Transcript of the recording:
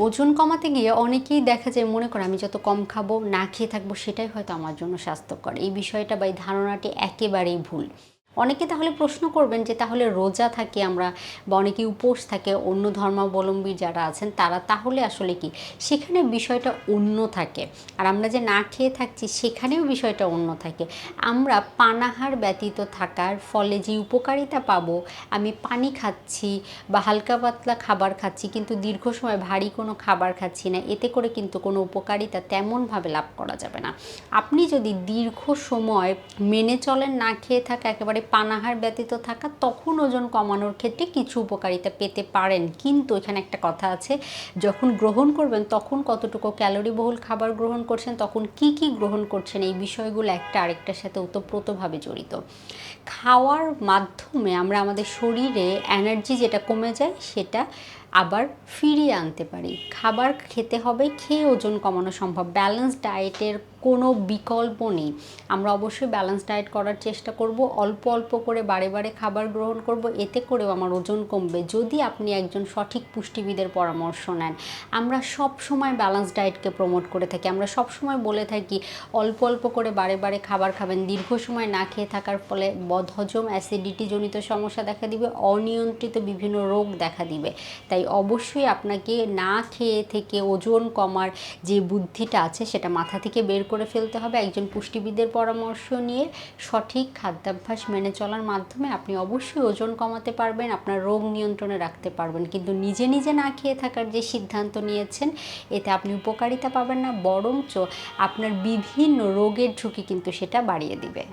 ওজন কমাতে গিয়ে অনেকেই দেখা যায় মনে করে আমি যত কম খাবো, না খেয়ে থাকবো সেটাই হয়তো আমার জন্য স্বাস্থ্যকর। এই বিষয়টা বা এই ধারণাটি একেবারেই ভুল। অনেকে তাহলে প্রশ্ন করবেন যে তাহলে রোজা থাকি আমরা বা অনেকে উপোস থাকে অন্য ধর্মাবলম্বী যারা আছেন তারা তাহলে আসলে কি? সেখানে বিষয়টা অন্য থাকে। আর আমরা যে না খেয়ে থাকছি সেখানেও বিষয়টা অন্য থাকে। আমরা পানাহার ব্যতীত থাকার ফলে যে উপকারিতা পাবো, আমি পানি খাচ্ছি বা হালকা পাতলা খাবার খাচ্ছি কিন্তু দীর্ঘ সময় ভারী কোনো খাবার খাচ্ছি না, এতে করে কিন্তু কোনো উপকারিতা তেমনভাবে লাভ করা যাবে না। আপনি যদি দীর্ঘ সময় মেনে চলেন না খেয়ে থাকা, একেবারে পানাহার ব্যতীত থাকা, তখন ওজন কমানোর ক্ষেত্রে কিছু উপকারিতা পেতে পারেন। কিন্তু এখানে একটা কথা আছে, যখন গ্রহণ করবেন তখন কতটুকু ক্যালোরিবহুল খাবার গ্রহণ করছেন, তখন কি কি গ্রহণ করছেন, এই বিষয়গুলো একটা আরেকটার সাথে ওতপ্রোতভাবে জড়িত। খাওয়ার মাধ্যমে আমরা আমাদের শরীরে এনার্জি যেটা কমে যায় সেটা আবার ফিরিয়ে আনতে পারি। খাবার খেতে হবে, খেয়ে ওজন কমানো সম্ভব। ব্যালেন্স ডায়েটের কোনো বিকল্প নেই। আমরা অবশ্যই ব্যালেন্স ডায়েট করার চেষ্টা করব, অল্প অল্প করে বারে বারে খাবার গ্রহণ করব, এতে করেও আমার ওজন কমবে যদি আপনি একজন সঠিক পুষ্টিবিদের পরামর্শ নেন। আমরা সব সময় ব্যালেন্স ডায়েটকে প্রমোট করে থাকি। আমরা সব সময় বলে থাকি অল্প অল্প করে বারে বারে খাবার খাবেন। দীর্ঘ সময় না খেয়ে থাকার ফলে বদহজম, অ্যাসিডিটি জনিত সমস্যা দেখা দিবে, অনিয়ন্ত্রিত বিভিন্ন রোগ দেখা দিবে। তাই অবশ্যই আপনাকে না খেয়ে থেকে ওজন কমার যে বুদ্ধিটা আছে সেটা মাথা থেকে বের করে ফেলতে হবে। একজন পুষ্টিবিদের পরামর্শ নিয়ে সঠিক খাদ্যাভ্যাস মেনে চলার মাধ্যমে আপনি অবশ্যই ওজন কমাতে পারবেন, আপনার রোগ নিয়ন্ত্রণে রাখতে পারবেন। কিন্তু নিজে নিজে না খেয়ে থাকার যে সিদ্ধান্ত নিয়েছেন, এতে আপনি উপকারিতা পাবেন না, বরঞ্চ আপনার বিভিন্ন রোগের ঝুঁকি কিন্তু সেটা বাড়িয়ে দিবে।